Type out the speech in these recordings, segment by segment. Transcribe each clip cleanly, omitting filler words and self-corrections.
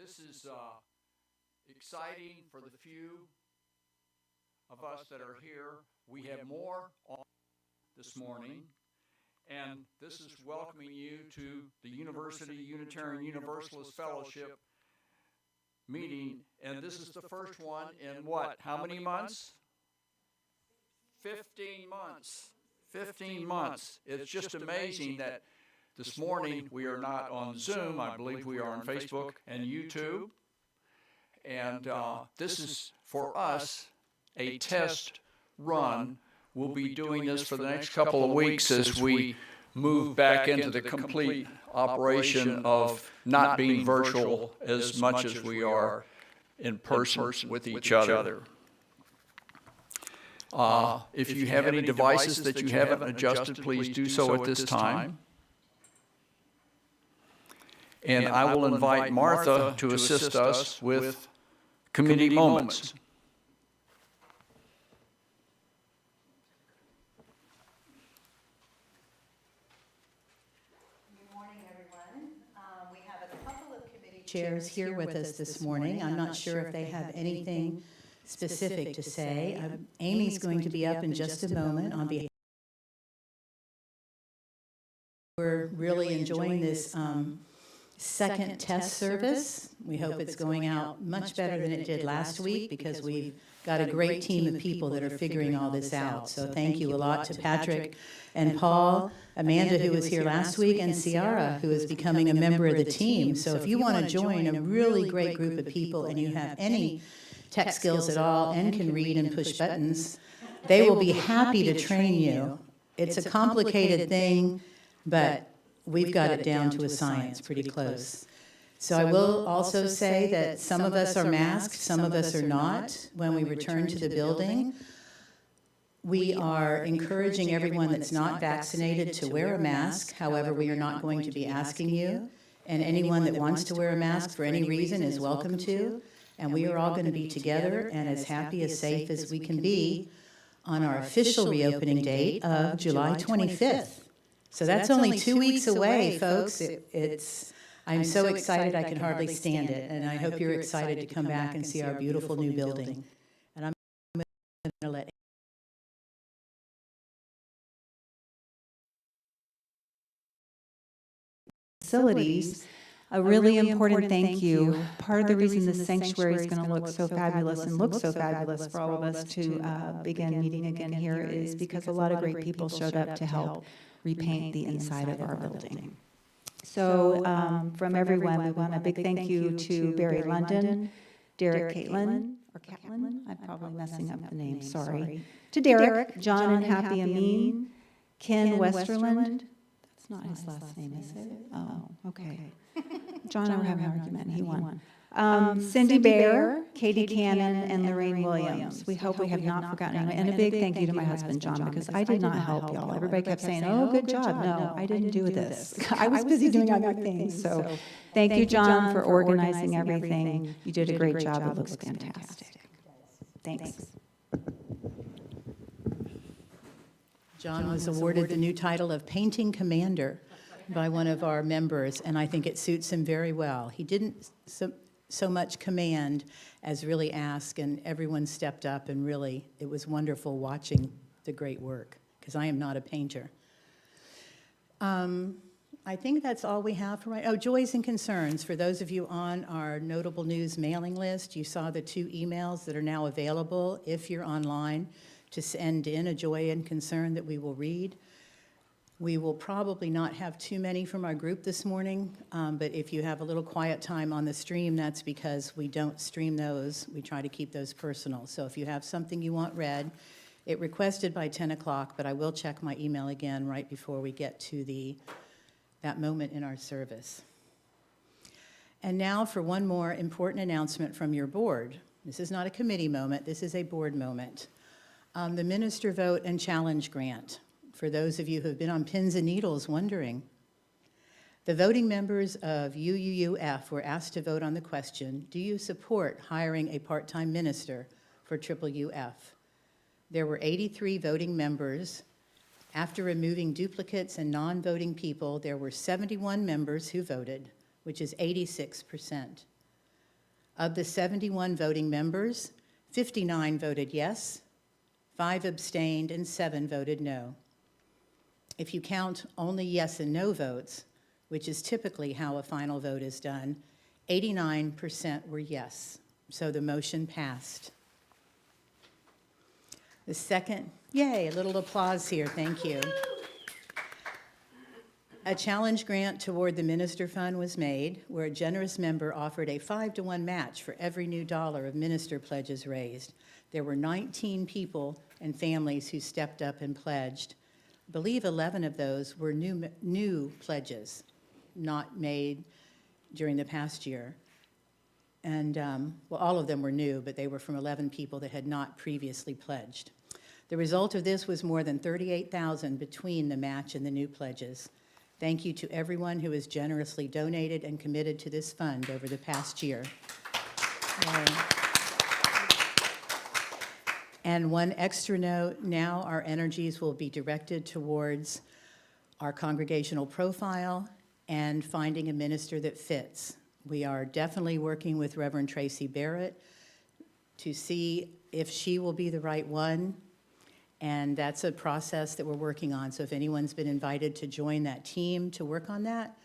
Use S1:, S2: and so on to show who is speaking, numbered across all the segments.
S1: this is exciting for the few of us that are here. We have more on this morning, and this is welcoming you to the University Unitarian Universalist Fellowship meeting, and this is the first one in what? How many months? 15 months. 15 months. It's just amazing that this morning we are not on Zoom. I believe we are on Facebook and YouTube. And this is, for us, a test run. We'll be doing this for the next couple of weeks as we move back into the complete operation of not being virtual as much as we are in person with each other. If you have any devices that you haven't adjusted, please do so at this time. And I will invite Martha to assist us with committee moments.
S2: Good morning, everyone. We have a couple of committee chairs here with us this morning. I'm not sure if they have anything specific to say. Amy's going to be up in just a moment on behalf. We're really enjoying this second test service. We hope it's going out much better than it did last week because we've got a great team of people that are figuring all this out. So thank you a lot to Patrick and Paul, Amanda, who was here last week, and Ciara, who is becoming a member of the team. So if you want to join a really great group of people and you have any tech skills at all and can read and push buttons, they will be happy to train you. It's a complicated thing, but we've got it down to a science, pretty close. So I will also say that some of us are masked, some of us are not. When we return to the building, we are encouraging everyone that's not vaccinated to wear a mask. However, we are not going to be asking you. And anyone that wants to wear a mask for any reason is welcome to. And we are all going to be together and as happy, as safe as we can be on our official reopening date of July 25th. So that's only 2 weeks away, folks. I'm so excited I can hardly stand it, and I hope you're excited to come back and see our beautiful new building. And I'm going to let
S3: facilities. A really important thank you. Part of the reason the sanctuary is going to look so fabulous and look so fabulous for all of us to begin meeting again here is because a lot of great people showed up to help repaint the inside of our building. So from everyone, we want a big thank you to Barry London, Derek Caitlin, or Catlin, I'm probably messing up the name, sorry. To Derek, John and Happy Amin, Ken Westerland. That's not his last name, is it? Oh, okay. John and I were having an argument, and he won. Cindy Bear, Katie Cannon, and Lorraine Williams. We hope we have not forgotten anyone. And a big thank you to my husband, John, because I did not help y'all. Everybody kept saying, oh, good job. No, I didn't do this. I was busy doing other things. So thank you, John, for organizing everything. You did a great job. It looks fantastic. Thanks.
S2: John was awarded the new title of Painting Commander by one of our members, and I think it suits him very well. He didn't so much command as really ask, and everyone stepped up, and really, it was wonderful watching the great work, because I am not a painter. I think that's all we have for right. Oh, joys and concerns. For those of you on our notable news mailing list, you saw the 2 emails that are now available if you're online to send in a joy and concern that we will read. We will probably not have too many from our group this morning, but if you have a little quiet time on the stream, that's because we don't stream those. We try to keep those personal. So if you have something you want read, it requested by 10 o'clock, but I will check my email again right before we get to that moment in our service. And now for one more important announcement from your board. This is not a committee moment, this is a board moment. The Minister Vote and Challenge Grant. For those of you who have been on pins and needles wondering, the voting members of UUUF were asked to vote on the question, do you support hiring a part-time minister for UUF? There were 83 voting members. After removing duplicates and non-voting people, there were 71 members who voted, which is 86%. Of the 71 voting members, 59 voted yes, 5 abstained, and 7 voted no. If you count only yes and no votes, which is typically how a final vote is done, 89% were yes, so the motion passed. The second, yay, a little applause here, thank you. A challenge grant toward the Minister Fund was made, where a generous member offered a 5-to-1 match for every new dollar of minister pledges raised. There were 19 people and families who stepped up and pledged. I believe 11 of those were new pledges, not made during the past year. And, well, all of them were new, but they were from 11 people that had not previously pledged. The result of this was more than $38,000 between the match and the new pledges. Thank you to everyone who has generously donated and committed to this fund over the past year. And one extra note, now our energies will be directed towards our congregational profile and finding a minister that fits. We are definitely working with Reverend Tracy Barrett to see if she will be the right one. And that's a process that we're working on. So if anyone's been invited to join that team to work on that,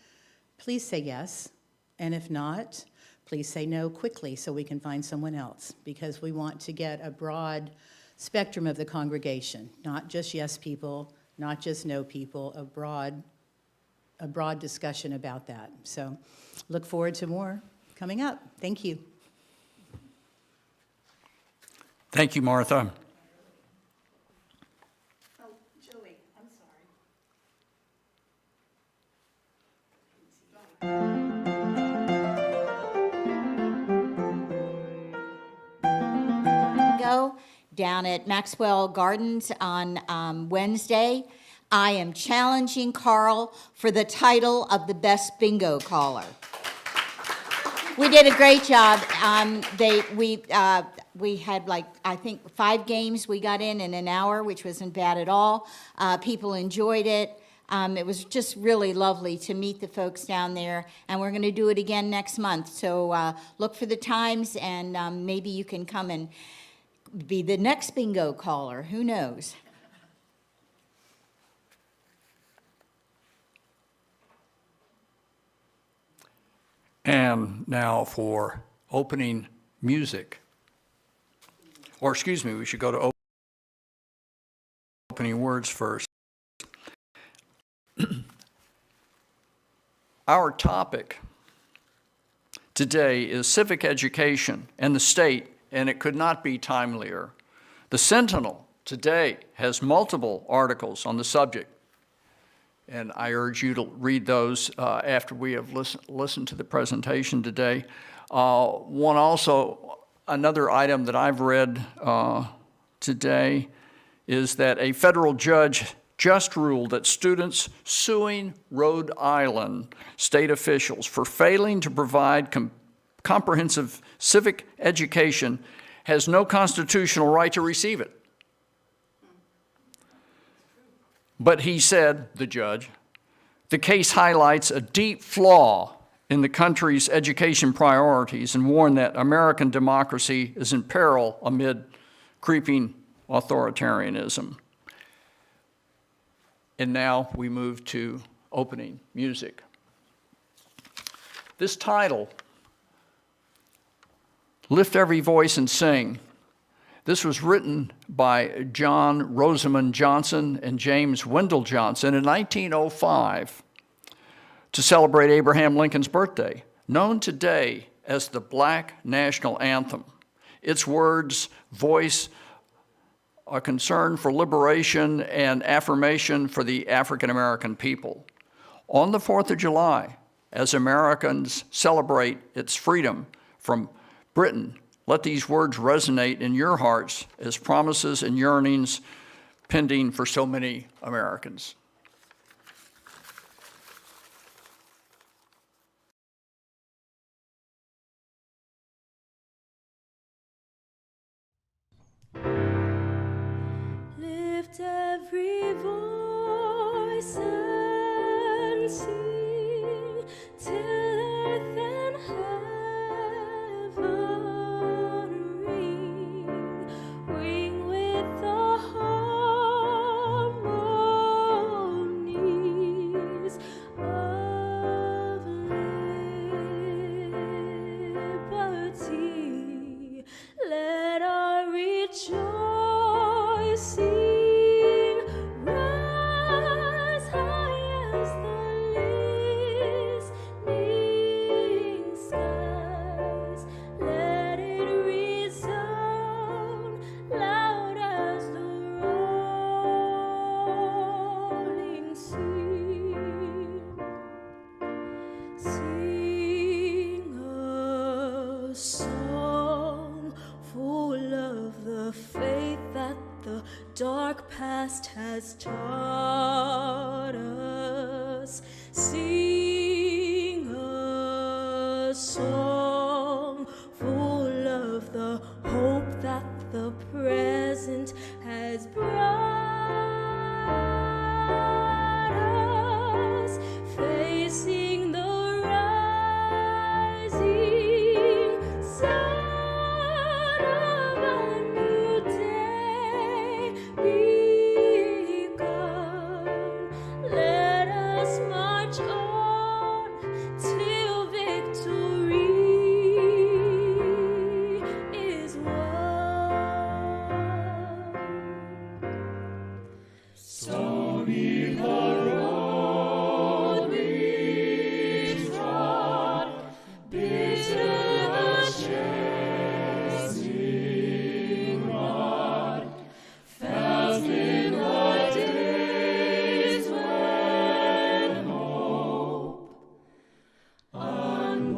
S2: please say yes. And if not, please say no quickly so we can find someone else, because we want to get a broad spectrum of the congregation, not just yes people, not just no people, a broad discussion about that. So look forward to more coming up. Thank you.
S1: Thank you, Martha.
S4: Down at Maxwell Gardens on Wednesday. I am challenging Carl for the title of the best bingo caller. We did a great job. We had like, I think 5 games we got in an hour, which wasn't bad at all. People enjoyed it. It was just really lovely to meet the folks down there, and we're going to do it again next month. So look for the times, and maybe you can come and be the next bingo caller. Who knows?
S1: And now for opening music. Or excuse me, we should go to opening words first. Our topic today is civic education and the state, and it could not be timelier. The Sentinel today has multiple articles on the subject, and I urge you to read those after we have listened to the presentation today. Another item that I've read today is that a federal judge just ruled that students suing Rhode Island state officials for failing to provide comprehensive civic education has no constitutional right to receive it. But he said, the judge, the case highlights a deep flaw in the country's education priorities and warned that American democracy is in peril amid creeping authoritarianism. And now we move to opening music. This title, Lift Every Voice and Sing. This was written by John Rosamond Johnson and James Wendell Johnson in 1905 to celebrate Abraham Lincoln's birthday, known today as the Black National Anthem. Its words voice a concern for liberation and affirmation for the African American people. On the 4th of July, as Americans celebrate its freedom from Britain, let these words resonate in your hearts as promises and yearnings pending for so many Americans.
S5: Lift every voice and sing till earth and heaven sing a song full of the hope that the present has brought us, facing the rising sun of a new day begun. Let us march on till victory is won. Stony the road we trod, bitter the chasing rod, felt in the days when hope unborn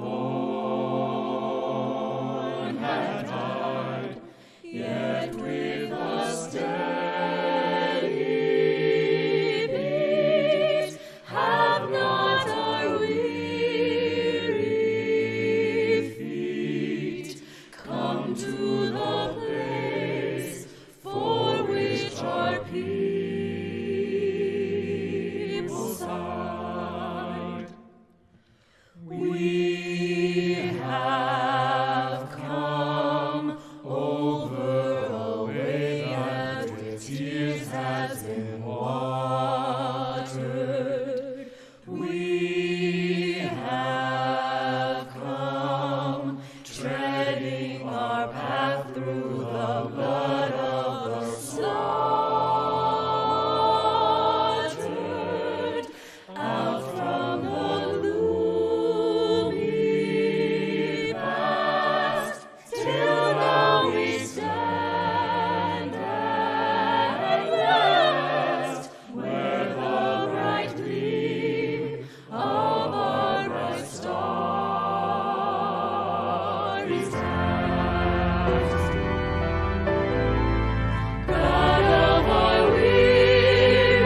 S5: had died, yet with a steady beat have not our weary feet come to the place for which our people sighed. We have come over a way that with tears has been watered. We have come treading our path through the blood of the slaughtered, out from the gloomy past, till now we stand at last, where the bright gleam of our bright star is cast. God of our wearies,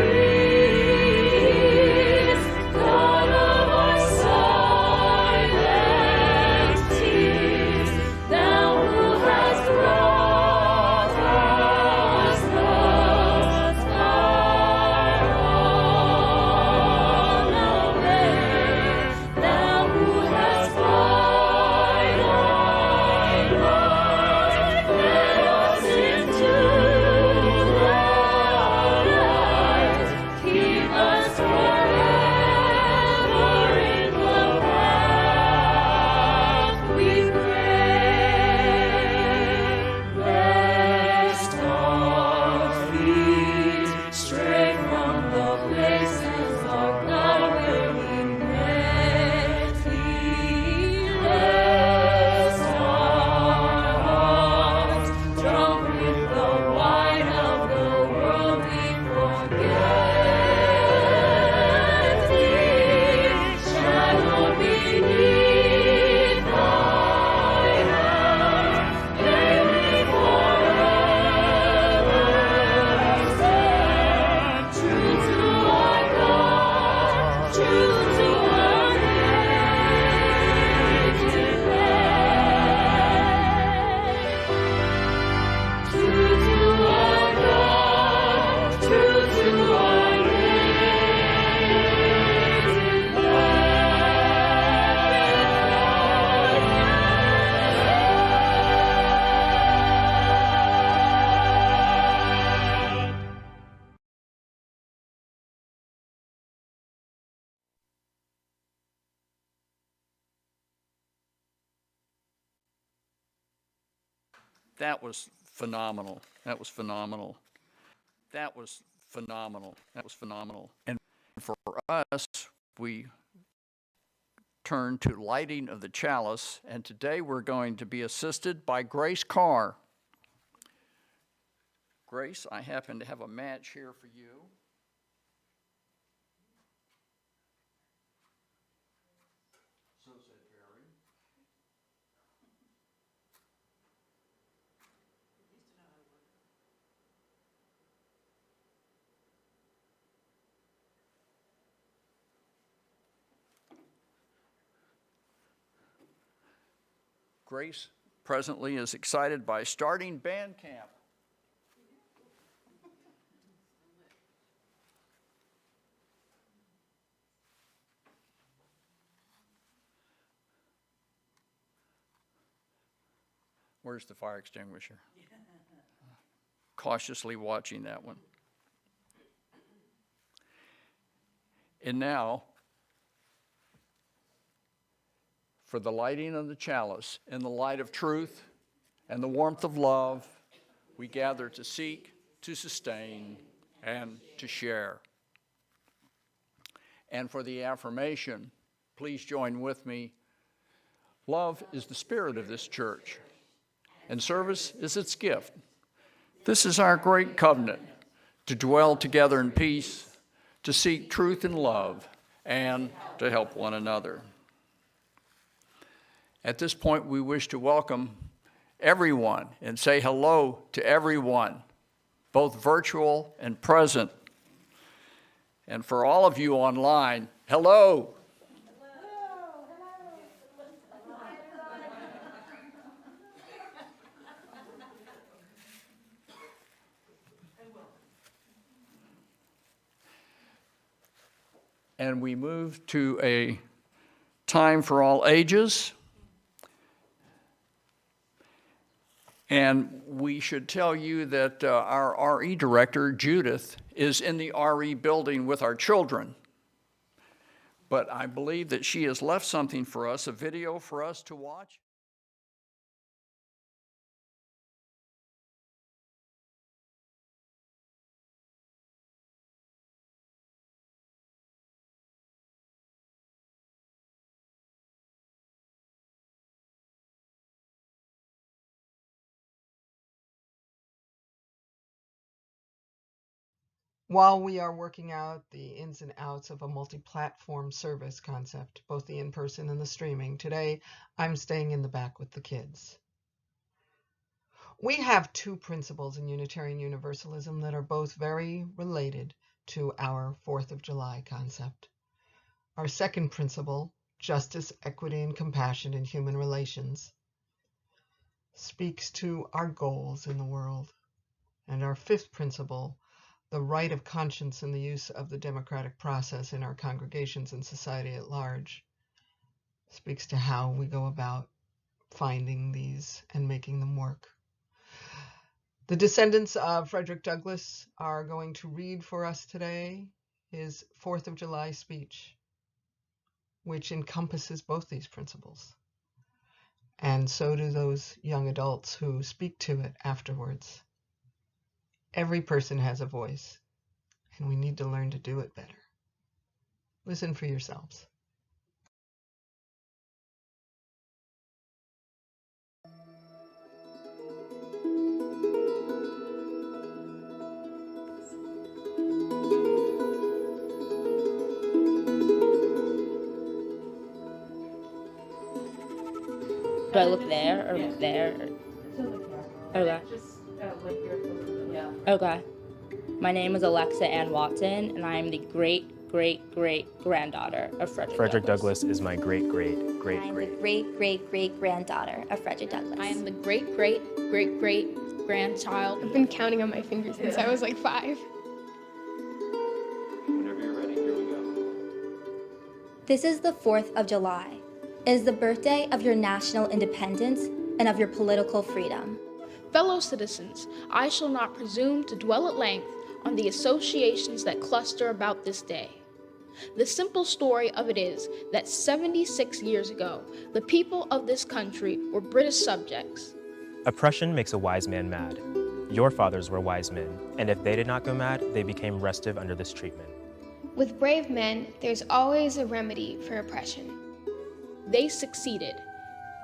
S5: God of our silent tears, Thou who hast brought us thus far on our way, Thou who hast bright our light, let us into the light, keep us forever in the path we pray. Lest our feet stray from the places of God where we met Thee, lest our hearts, drunk with the wine of the world, we forget Thee, shadowed beneath Thy hand, may we forever stand true to our God, true to our native land. True to our God, true to our native land.
S1: That was phenomenal. That was phenomenal. That was phenomenal. That was phenomenal. And for us, we turn to lighting of the chalice, and today we're going to be assisted by Grace Carr. Grace, I happen to have a match here for you. So said Terri. Grace presently is excited by starting band camp. Where's the fire extinguisher? Cautiously watching that one. And now, for the lighting of the chalice in the light of truth and the warmth of love, we gather to seek, to sustain, and to share. And for the affirmation, please join with me. Love is the spirit of this church, and service is its gift. This is our great covenant, to dwell together in peace, to seek truth and love, and to help one another. At this point, we wish to welcome everyone and say hello to everyone, both virtual and present. And for all of you online, hello. And we move to a time for all ages. And we should tell you that our RE director, Judith, is in the RE building with our children. But I believe that she has left something for us, a video for us to watch.
S6: While we are working out the ins and outs of a multi-platform service concept, both the in-person and the streaming, today I'm staying in the back with the kids. We have two principles in Unitarian Universalism that are both very related to our 4th of July concept. Our second principle, justice, equity, and compassion in human relations, speaks to our goals in the world. And our fifth principle, the right of conscience and the use of the democratic process in our congregations and society at large, speaks to how we go about finding these and making them work. The descendants of Frederick Douglass are going to read for us today his 4th of July speech, which encompasses both these principles. And so do those young adults who speak to it afterwards. Every person has a voice, and we need to learn to do it better. Listen for yourselves.
S7: Do I look there or look there? Okay. Okay. My name is Alexa Ann Watson, and I am the great-great-great-granddaughter of Frederick
S8: Douglass is my great-great-great-great.
S9: I am the great-great-great-granddaughter of Frederick Douglass.
S10: I am the great-great-great-great-grandchild.
S11: I've been counting on my fingers since I was like 5.
S8: Whenever you're ready, here we go.
S9: This is the 4th of July. It is the birthday of your national independence and of your political freedom.
S10: Fellow citizens, I shall not presume to dwell at length on the associations that cluster about this day. The simple story of it is that 76 years ago, the people of this country were British subjects.
S8: Oppression makes a wise man mad. Your fathers were wise men, and if they did not go mad, they became restive under this treatment.
S11: With brave men, there's always a remedy for oppression.
S10: They succeeded,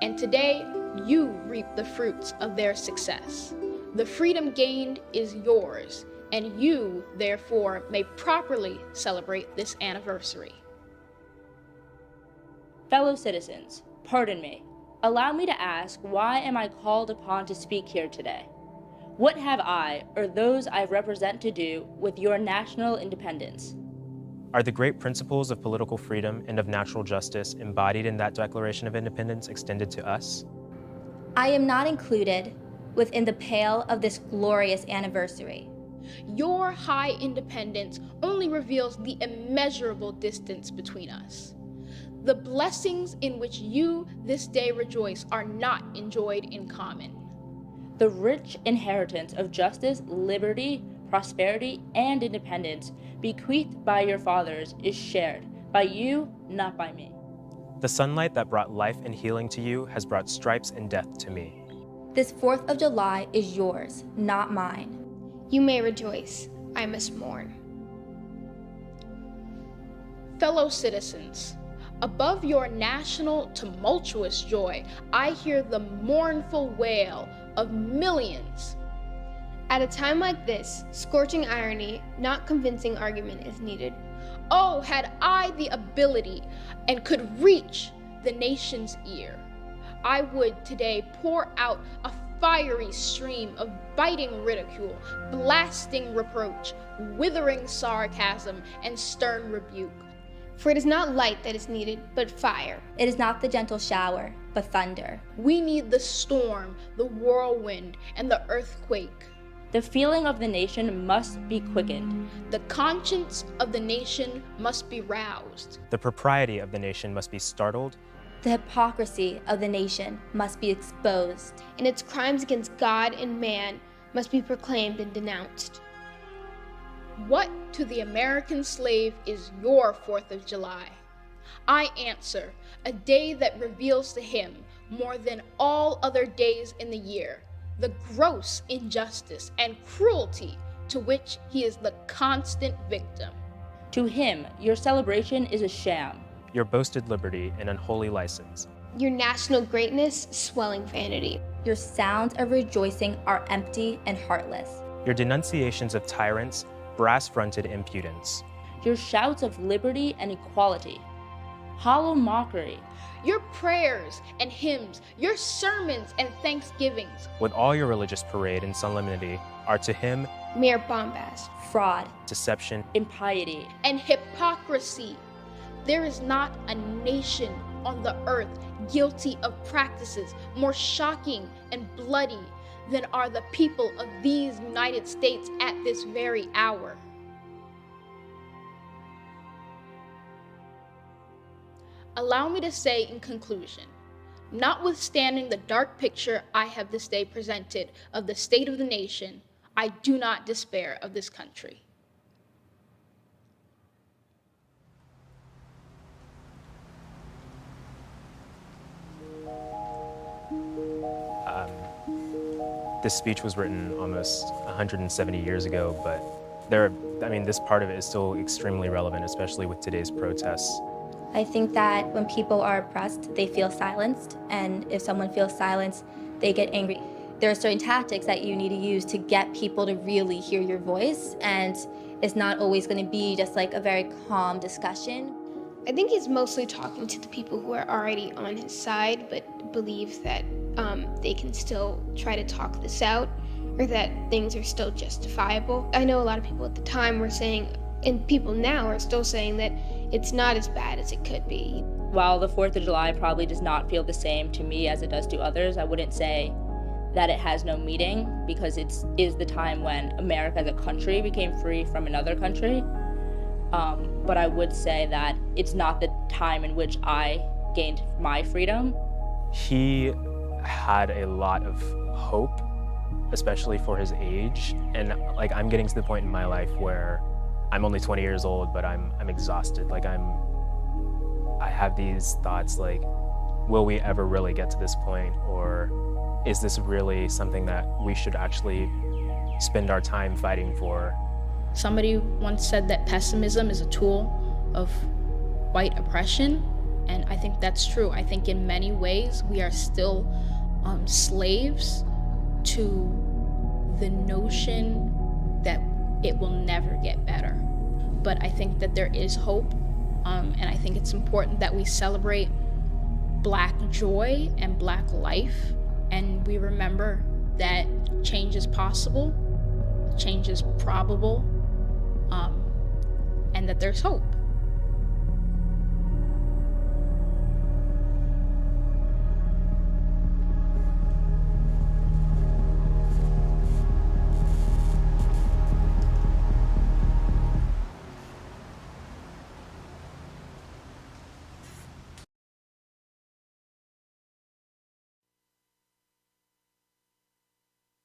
S10: and today you reap the fruits of their success. The freedom gained is yours, and you, therefore, may properly celebrate this anniversary.
S7: Fellow citizens, pardon me. Allow me to ask, why am I called upon to speak here today? What have I, or those I represent, to do with your national independence?
S8: Are the great principles of political freedom and of natural justice embodied in that Declaration of Independence extended to us?
S9: I am not included within the pale of this glorious anniversary.
S10: Your high independence only reveals the immeasurable distance between us. The blessings in which you this day rejoice are not enjoyed in common.
S7: The rich inheritance of justice, liberty, prosperity, and independence bequeathed by your fathers is shared by you, not by me.
S8: The sunlight that brought life and healing to you has brought stripes and death to me.
S9: This 4th of July is yours, not mine.
S11: You may rejoice, I must mourn.
S10: Fellow citizens, above your national tumultuous joy, I hear the mournful wail of millions.
S11: At a time like this, scorching irony, not convincing argument is needed.
S10: Oh, had I the ability and could reach the nation's ear, I would today pour out a fiery stream of biting ridicule, blasting reproach, withering sarcasm, and stern rebuke.
S11: For it is not light that is needed, but fire.
S9: It is not the gentle shower, but thunder.
S10: We need the storm, the whirlwind, and the earthquake.
S7: The feeling of the nation must be quickened.
S10: The conscience of the nation must be roused.
S8: The propriety of the nation must be startled.
S9: The hypocrisy of the nation must be exposed.
S11: And its crimes against God and man must be proclaimed and denounced.
S10: What to the American slave is your 4th of July? I answer, a day that reveals to him, more than all other days in the year, the gross injustice and cruelty to which he is the constant victim.
S7: To him, your celebration is a sham.
S8: Your boasted liberty an unholy license.
S11: Your national greatness, swelling vanity.
S9: Your sounds of rejoicing are empty and heartless.
S8: Your denunciations of tyrants, brass-fronted impudence.
S7: Your shouts of liberty and equality, hollow mockery.
S10: Your prayers and hymns, your sermons and thanksgivings,
S8: with all your religious parade and solemnity, are to him
S11: mere bombast,
S9: fraud,
S8: deception,
S7: impiety,
S10: and hypocrisy. There is not a nation on the earth guilty of practices more shocking and bloody than are the people of these United States at this very hour. Allow me to say in conclusion, notwithstanding the dark picture I have this day presented of the state of the nation, I do not despair of this country.
S8: This speech was written almost 170 years ago, but this part of it is still extremely relevant, especially with today's protests.
S9: I think that when people are oppressed, they feel silenced, and if someone feels silenced, they get angry. There are certain tactics that you need to use to get people to really hear your voice, and it's not always going to be just like a very calm discussion.
S11: I think he's mostly talking to the people who are already on his side, but believe that they can still try to talk this out, or that things are still justifiable. I know a lot of people at the time were saying, and people now are still saying, that it's not as bad as it could be.
S7: While the 4th of July probably does not feel the same to me as it does to others, I wouldn't say that it has no meaning, because it is the time when America as a country became free from another country. But I would say that it's not the time in which I gained my freedom.
S8: He had a lot of hope, especially for his age. And I'm getting to the point in my life where I'm only 20 years old, but I'm exhausted. I have these thoughts like, will we ever really get to this point? Or is this really something that we should actually spend our time fighting for?
S10: Somebody once said that pessimism is a tool of white oppression, and I think that's true. I think in many ways we are still slaves to the notion that it will never get better. But I think that there is hope, and I think it's important that we celebrate Black joy and Black life, and we remember that change is possible, change is probable, and that there's hope.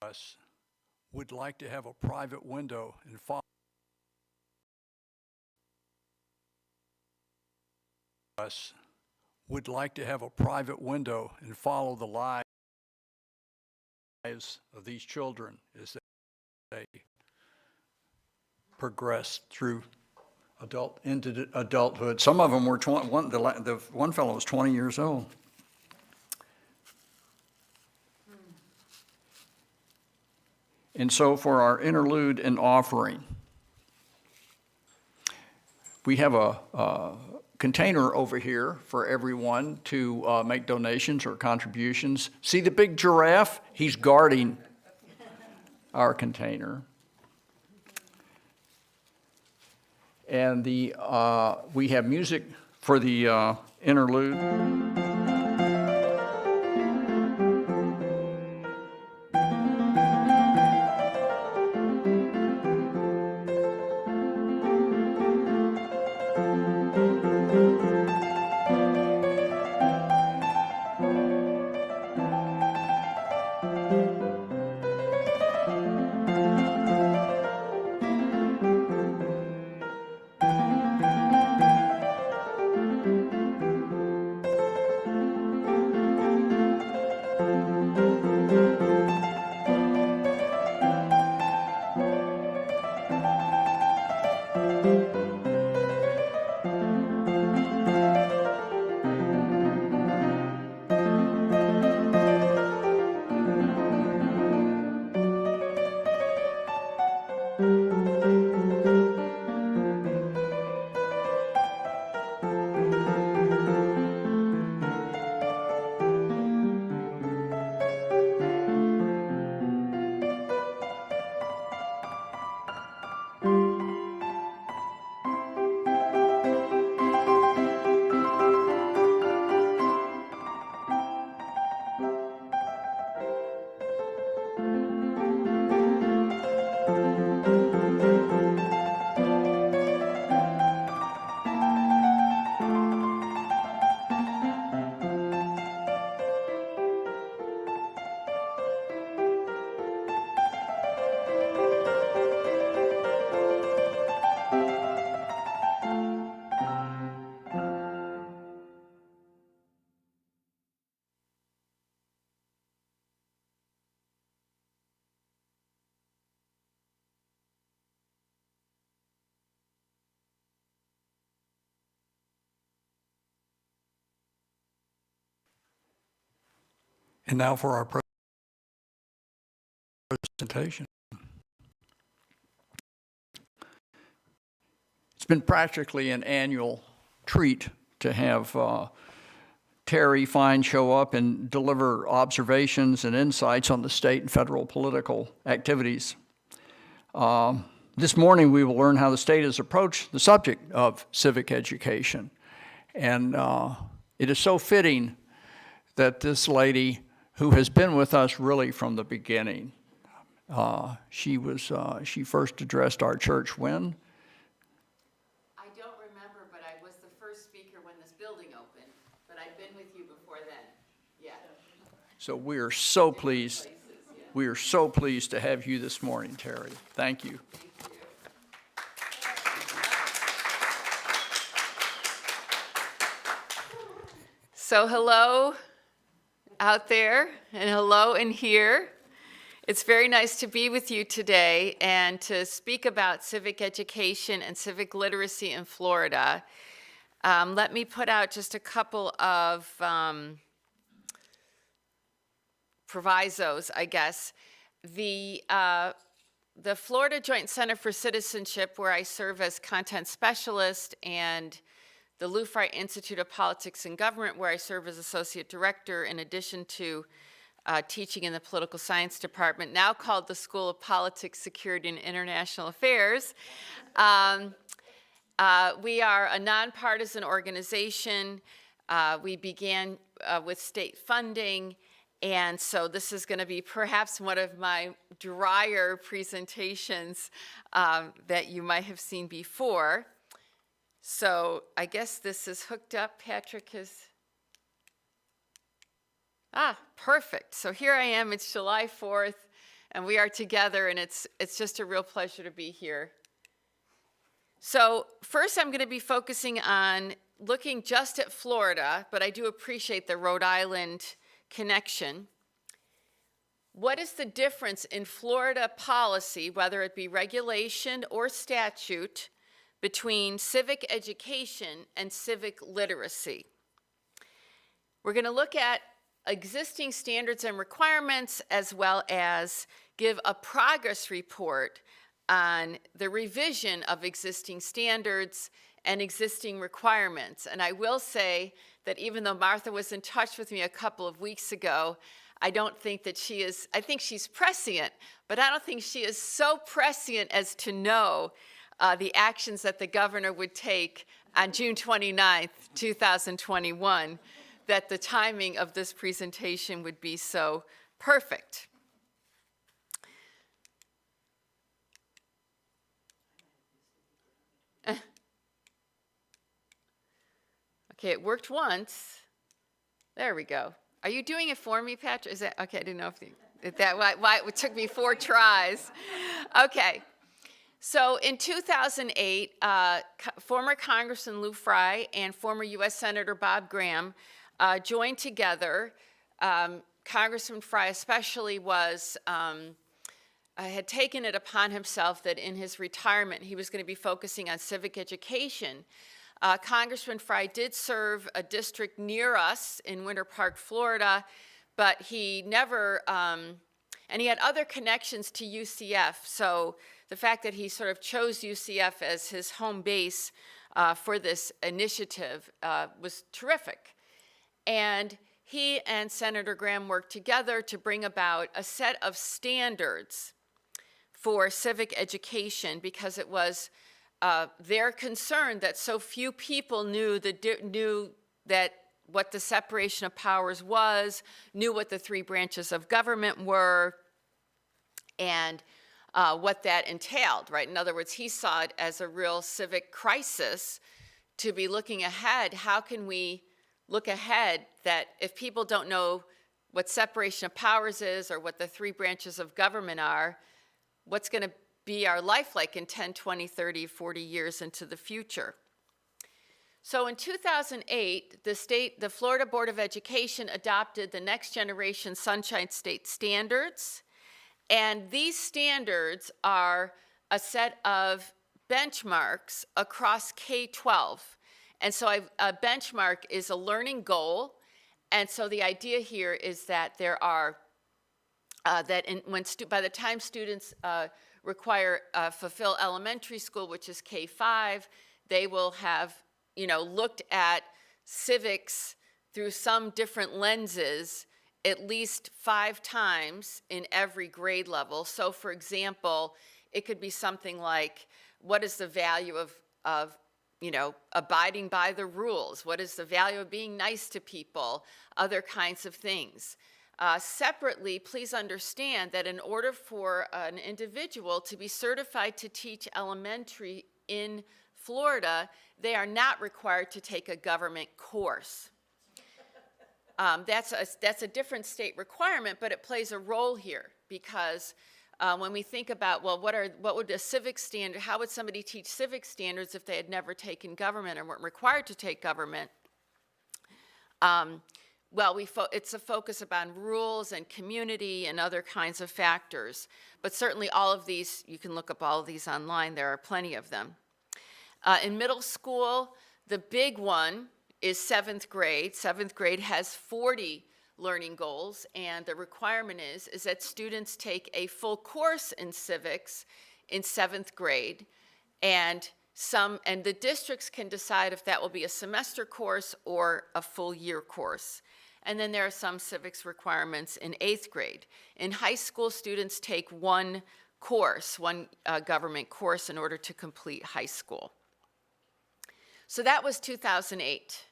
S1: us would like to have a private window and follow us would like to have a private window and follow the lives of these children as they progress through into adulthood. Some of them were 20, the one fellow was 20 years old. And so for our interlude and offering, we have a container over here for everyone to make donations or contributions. See the big giraffe? He's guarding our container. And we have music for the interlude. And now for our presentation. It's been practically an annual treat to have Terri Fine show up and deliver observations and insights on the state and federal political activities. This morning we will learn how the state has approached the subject of civic education. And it is so fitting that this lady, who has been with us really from the beginning. She first addressed our church when?
S12: I don't remember, but I was the first speaker when this building opened, but I've been with you before then, yeah.
S1: So we are so pleased. We are so pleased to have you this morning, Terri. Thank you.
S12: So hello out there and hello in here. It's very nice to be with you today and to speak about civic education and civic literacy in Florida. Let me put out just a couple of provisos, I guess. The Florida Joint Center for Citizenship, where I serve as content specialist, and the Lou Frey Institute of Politics and Government, where I serve as associate director, in addition to teaching in the political science department, now called the School of Politics, Security, and International Affairs. We are a nonpartisan organization. We began with state funding, and so this is going to be perhaps one of my drier presentations that you might have seen before. So I guess this is hooked up. Patrick is, perfect. So here I am, it's July 4th, and we are together, and it's just a real pleasure to be here. So first I'm going to be focusing on looking just at Florida, but I do appreciate the Rhode Island connection. What is the difference in Florida policy, whether it be regulation or statute, between civic education and civic literacy? We're going to look at existing standards and requirements, as well as give a progress report on the revision of existing standards and existing requirements. And I will say that even though Martha was in touch with me a couple of weeks ago, I don't think that she is, I think she's prescient, but I don't think she is so prescient as to know the actions that the governor would take on June 29th, 2021, that the timing of this presentation would be so perfect. Okay, it worked once. There we go. Are you doing it for me, Patrick? Is that okay? I didn't know why it took me 4 tries. Okay. So in 2008, former Congressman Lou Frye and former U.S. Senator Bob Graham joined together. Congressman Frye especially had taken it upon himself that in his retirement he was going to be focusing on civic education. Congressman Frye did serve a district near us in Winter Park, Florida, but he never, and he had other connections to UCF, so the fact that he sort of chose UCF as his home base for this initiative was terrific. And he and Senator Graham worked together to bring about a set of standards for civic education, because it was their concern that so few people knew that what the separation of powers was, knew what the 3 branches of government were, and what that entailed, right? In other words, he saw it as a real civic crisis to be looking ahead. How can we look ahead that if people don't know what separation of powers is or what the 3 branches of government are, what's going to be our life like in 10, 20, 30, 40 years into the future? So in 2008, the Florida Board of Education adopted the Next Generation Sunshine State Standards. And these standards are a set of benchmarks across K-12. And so a benchmark is a learning goal. And so the idea here is that there are, by the time students fulfill elementary school, which is K-5, they will have, looked at civics through some different lenses at least 5 times in every grade level. So for example, it could be something like, what is the value of abiding by the rules? What is the value of being nice to people? Other kinds of things. Separately, please understand that in order for an individual to be certified to teach elementary in Florida, they are not required to take a government course. That's a different state requirement, but it plays a role here, because when we think about, well, what would a civic standard, how would somebody teach civic standards if they had never taken government or weren't required to take government? Well, it's a focus upon rules and community and other kinds of factors. But certainly all of these, you can look up all of these online, there are plenty of them. In middle school, the big one is 7th grade. 7th grade has 40 learning goals, and the requirement is that students take a full course in civics in 7th grade, and the districts can decide if that will be a semester course or a full year course. And then there are some civics requirements in 8th grade. In high school, students take one government course in order to complete high school. So that was 2008.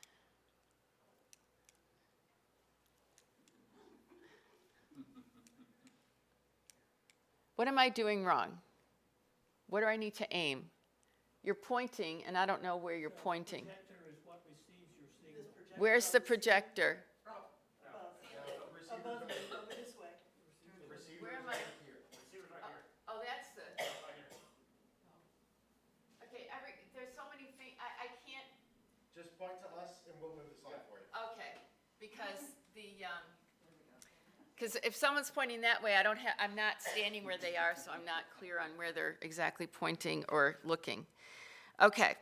S12: What am I doing wrong? What do I need to aim? You're pointing, and I don't know where you're pointing. Where's the projector?
S2: Above you, over this way.
S12: Where am I? Okay, because because if someone's pointing that way, I'm not standing where they are, so I'm not clear on where they're exactly pointing or looking. Okay.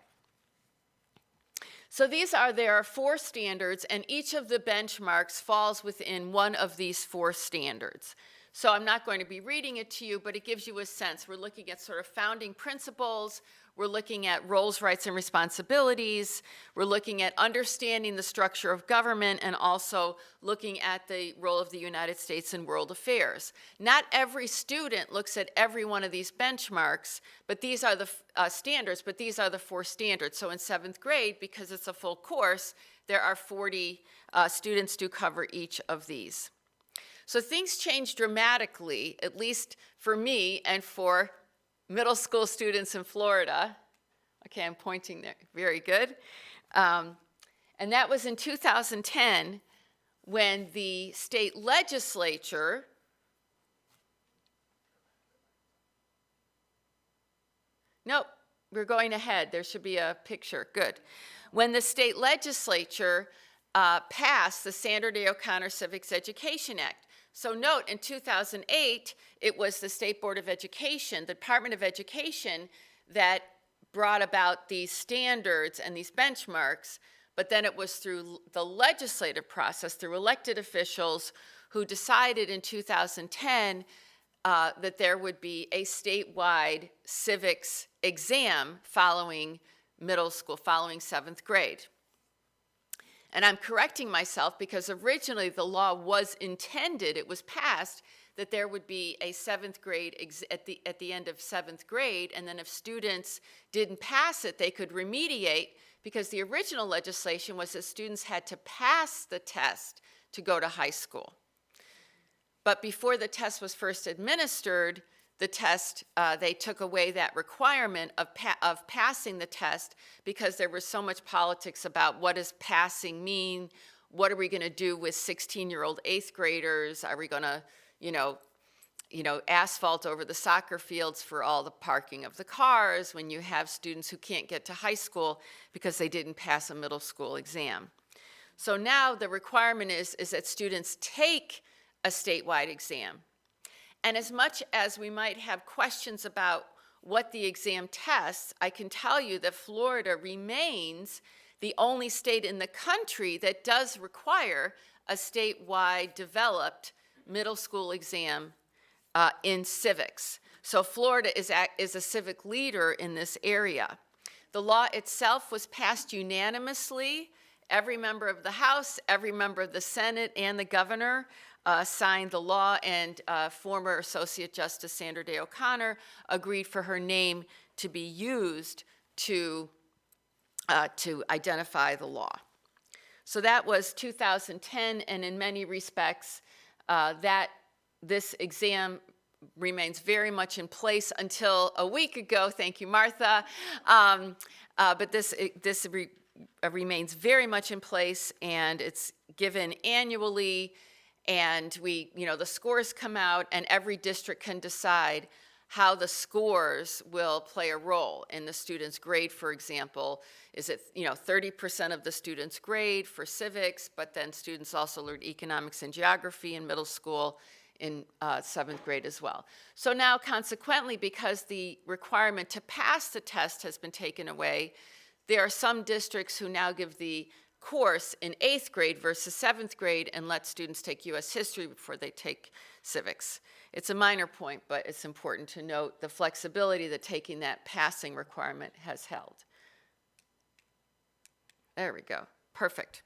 S12: So there are 4 standards, and each of the benchmarks falls within one of these 4 standards. So I'm not going to be reading it to you, but it gives you a sense. We're looking at sort of founding principles. We're looking at roles, rights, and responsibilities. We're looking at understanding the structure of government and also looking at the role of the United States in world affairs. Not every student looks at every one of these benchmarks, but these are the standards, but these are the 4 standards. So in 7th grade, because it's a full course, there are 40 students to cover each of these. So things change dramatically, at least for me and for middle school students in Florida. Okay, I'm pointing there. Very good. And that was in 2010 when the state legislature nope, we're going ahead. There should be a picture. Good. When the state legislature passed the Sandra Day O'Connor Civics Education Act. So note, in 2008, it was the State Board of Education, the Department of Education, that brought about these standards and these benchmarks, but then it was through the legislative process, through elected officials, who decided in 2010 that there would be a statewide civics exam following middle school, following 7th grade. And I'm correcting myself because originally the law was intended, it was passed, that there would be a 7th grade at the end of 7th grade, and then if students didn't pass it, they could remediate, because the original legislation was that students had to pass the test to go to high school. But before the test was first administered, the test, they took away that requirement of passing the test because there was so much politics about what does passing mean, what are we going to do with 16-year-old 8th graders, are we going to, asphalt over the soccer fields for all the parking of the cars when you have students who can't get to high school because they didn't pass a middle school exam. So now the requirement is that students take a statewide exam. And as much as we might have questions about what the exam tests, I can tell you that Florida remains the only state in the country that does require a statewide developed middle school exam in civics. So Florida is a civic leader in this area. The law itself was passed unanimously. Every member of the House, every member of the Senate, and the governor signed the law, and former Associate Justice Sandra Day O'Connor agreed for her name to be used to identify the law. So that was 2010, and in many respects, this exam remains very much in place until a week ago. Thank you, Martha. But this remains very much in place, and it's given annually. And the scores come out, and every district can decide how the scores will play a role in the student's grade. For example, is it 30% of the student's grade for civics, but then students also learn economics and geography in middle school in 7th grade as well. So now, consequently, because the requirement to pass the test has been taken away, there are some districts who now give the course in 8th grade versus 7th grade and let students take U.S. history before they take civics. It's a minor point, but it's important to note the flexibility that taking that passing requirement has held. There we go. Perfect.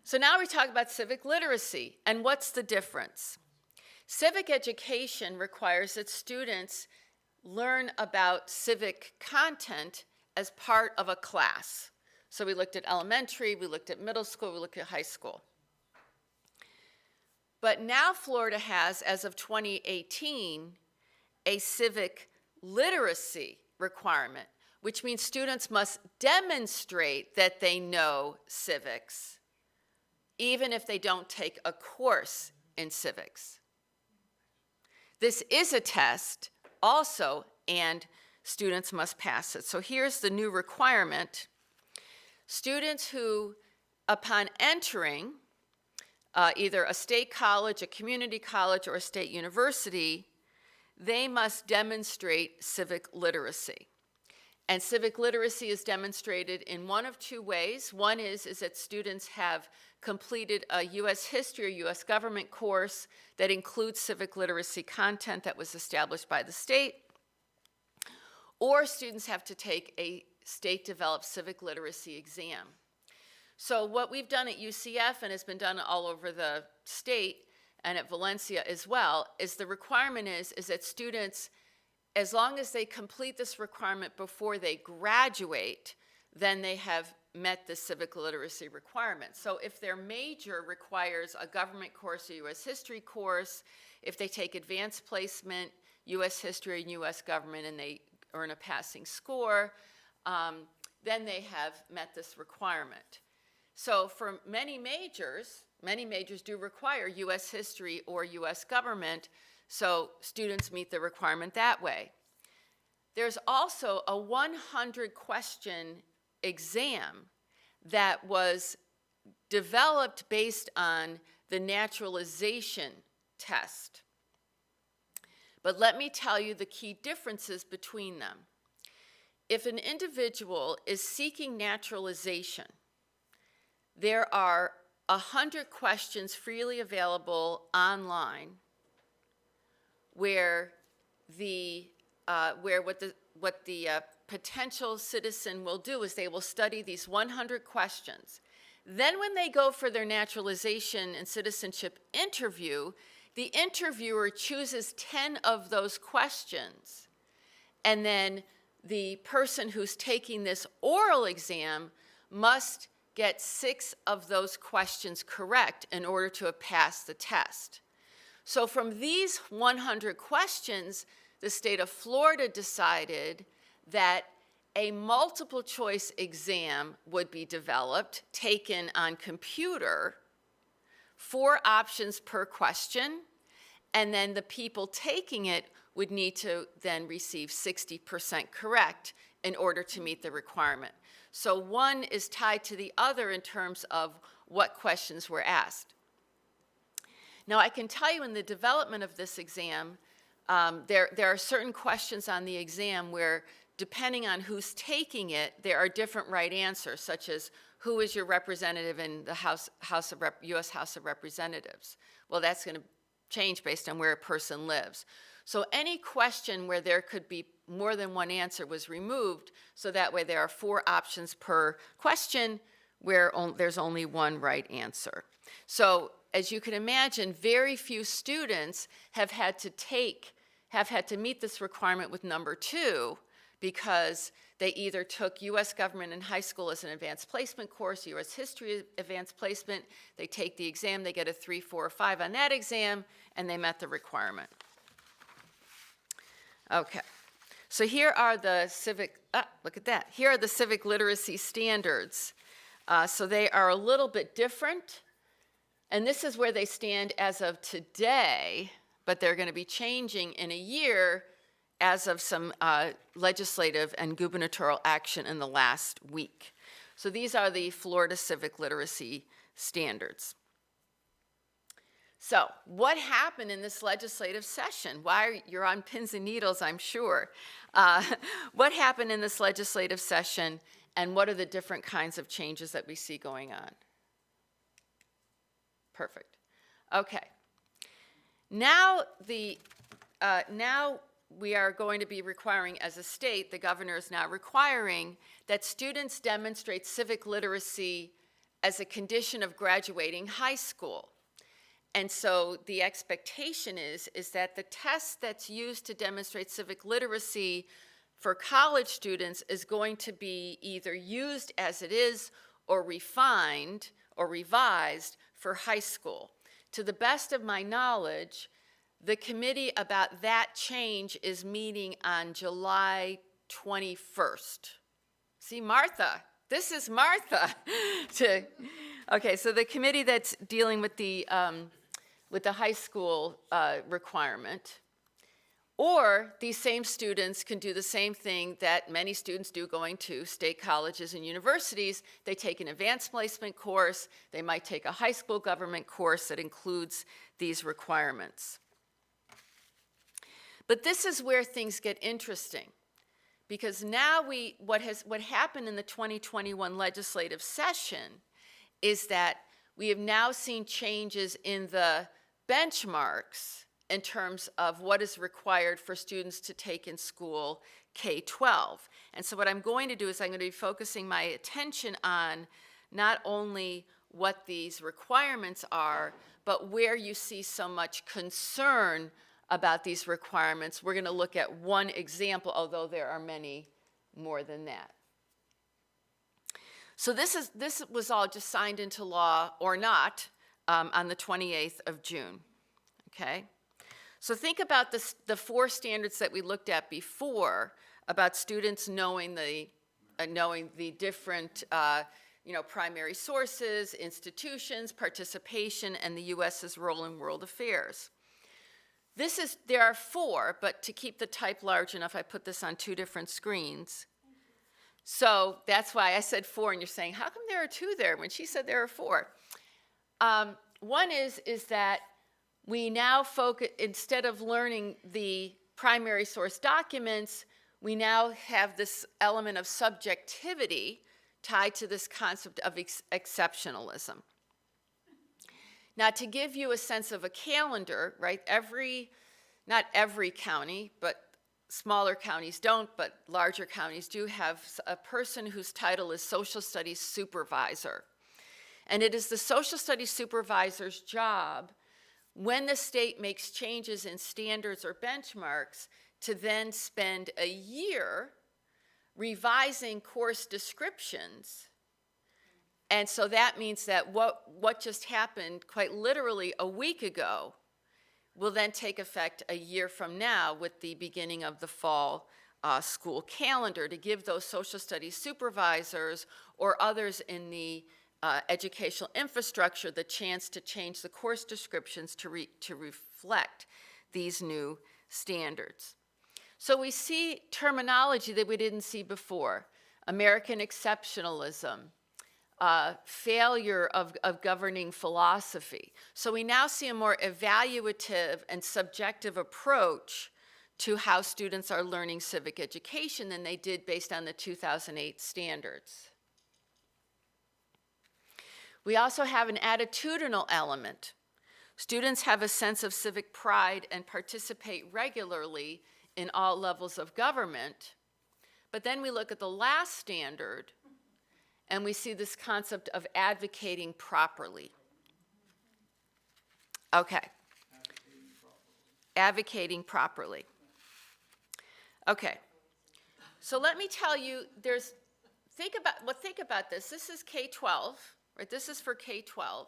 S12: So now we talk about civic literacy, and what's the difference? Civic education requires that students learn about civic content as part of a class. So we looked at elementary, we looked at middle school, we looked at high school. But now Florida has, as of 2018, a civic literacy requirement, which means students must demonstrate that they know civics, even if they don't take a course in civics. This is a test also, and students must pass it. So here's the new requirement. Students who upon entering either a state college, a community college, or a state university, they must demonstrate civic literacy. And civic literacy is demonstrated in one of two ways. One is that students have completed a U.S. history or U.S. government course that includes civic literacy content that was established by the state, or students have to take a state-developed civic literacy exam. So what we've done at UCF, and has been done all over the state and at Valencia as well, is the requirement is that students, as long as they complete this requirement before they graduate, then they have met the civic literacy requirement. So if their major requires a government course or U.S. history course, if they take advanced placement, U.S. history and U.S. government, and they earn a passing score, then they have met this requirement. So for many majors do require U.S. history or U.S. government, so students meet the requirement that way. There's also a 100-question exam that was developed based on the naturalization test. But let me tell you the key differences between them. If an individual is seeking naturalization, there are 100 questions freely available online where what the potential citizen will do is they will study these 100 questions. Then when they go for their naturalization and citizenship interview, the interviewer chooses 10 of those questions, and then the person who's taking this oral exam must get 6 of those questions correct in order to pass the test. So from these 100 questions, the state of Florida decided that a multiple choice exam would be developed, taken on computer, 4 options per question, and then the people taking it would need to then receive 60% correct in order to meet the requirement. So one is tied to the other in terms of what questions were asked. Now I can tell you in the development of this exam, there are certain questions on the exam where depending on who's taking it, there are different right answers, such as who is your representative in the U.S. House of Representatives? Well, that's going to change based on where a person lives. So any question where there could be more than one answer was removed, so that way there are 4 options per question where there's only one right answer. So as you can imagine, very few students have had to meet this requirement with number 2, because they either took U.S. government in high school as an advanced placement course, U.S. history advanced placement, they take the exam, they get a 3, 4, or 5 on that exam, and they met the requirement. Okay, so here are the look at that. Here are the civic literacy standards. So they are a little bit different, and this is where they stand as of today, but they're going to be changing in a year as of some legislative and gubernatorial action in the last week. So these are the Florida civic literacy standards. So what happened in this legislative session? You're on pins and needles, I'm sure. What happened in this legislative session, and what are the different kinds of changes that we see going on? Perfect. Okay. Now we are going to be requiring, as a state, the governor is now requiring that students demonstrate civic literacy as a condition of graduating high school. And so the expectation is that the test that's used to demonstrate civic literacy for college students is going to be either used as it is or refined or revised for high school. To the best of my knowledge, the committee about that change is meeting on July 21st. See, Martha, this is Martha. Okay, so the committee that's dealing with the high school requirement Or these same students can do the same thing that many students do going to state colleges and universities. They take an advanced placement course. They might take a high school government course that includes these requirements. But this is where things get interesting, because now what happened in the 2021 legislative session is that we have now seen changes in the benchmarks in terms of what is required for students to take in school K-12. And so what I'm going to do is I'm going to be focusing my attention on not only what these requirements are, but where you see so much concern about these requirements. We're going to look at one example, although there are many more than that. So this was all just signed into law or not on the 28th of June, okay? So think about the 4 standards that we looked at before about students knowing the different primary sources, institutions, participation, and the U.S.'s role in world affairs. There are 4, but to keep the type large enough, I put this on 2 different screens. So that's why I said 4, and you're saying, how come there are 2 there when she said there are 4? One is that we now focus, instead of learning the primary source documents, we now have this element of subjectivity tied to this concept of exceptionalism. Now, to give you a sense of a calendar, right, not every county, but smaller counties don't, but larger counties do have a person whose title is Social Studies Supervisor. And it is the Social Studies Supervisor's job, when the state makes changes in standards or benchmarks, to then spend a year revising course descriptions. And so that means that what just happened quite literally a week ago will then take effect a year from now with the beginning of the fall school calendar, to give those social studies supervisors or others in the educational infrastructure the chance to change the course descriptions to reflect these new standards. So we see terminology that we didn't see before: American exceptionalism, failure of governing philosophy. So we now see a more evaluative and subjective approach to how students are learning civic education than they did based on the 2008 standards. We also have an attitudinal element. Students have a sense of civic pride and participate regularly in all levels of government. But then we look at the last standard, and we see this concept of advocating properly. Okay. Advocating properly. Okay. So let me tell you, think about this. This is K-12, right? This is for K-12,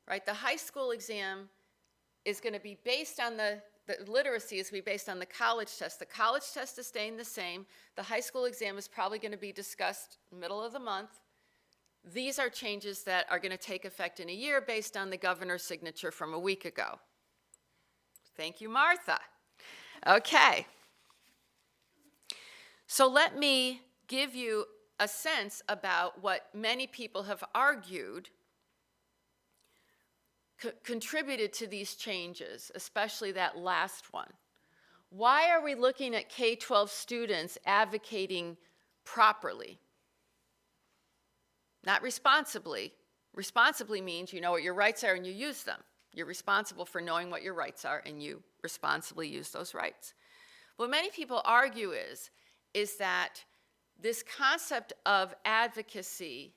S12: right? The high school exam is going to be based on the literacy is going to be based on the college test. The college test is staying the same. The high school exam is probably going to be discussed middle of the month. These are changes that are going to take effect in a year based on the governor's signature from a week ago. Thank you, Martha. Okay. So let me give you a sense about what many people have argued contributed to these changes, especially that last one. Why are we looking at K-12 students advocating properly? Not responsibly. Responsibly means you know what your rights are and you use them. You're responsible for knowing what your rights are and you responsibly use those rights. What many people argue is that this concept of advocacy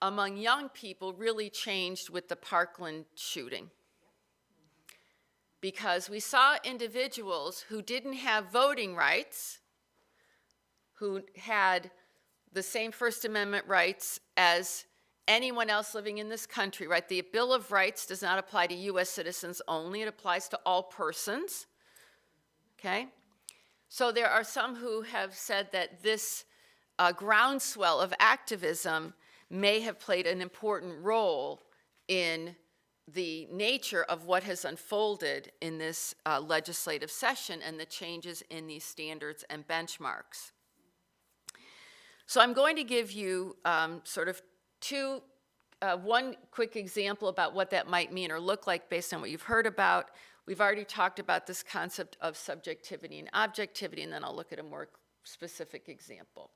S12: among young people really changed with the Parkland shooting. Because we saw individuals who didn't have voting rights, who had the same First Amendment rights as anyone else living in this country, right? The Bill of Rights does not apply to U.S. citizens only. It applies to all persons, okay? So there are some who have said that this groundswell of activism may have played an important role in the nature of what has unfolded in this legislative session and the changes in these standards and benchmarks. So I'm going to give you sort of one quick example about what that might mean or look like based on what you've heard about. We've already talked about this concept of subjectivity and objectivity, and then I'll look at a more specific example.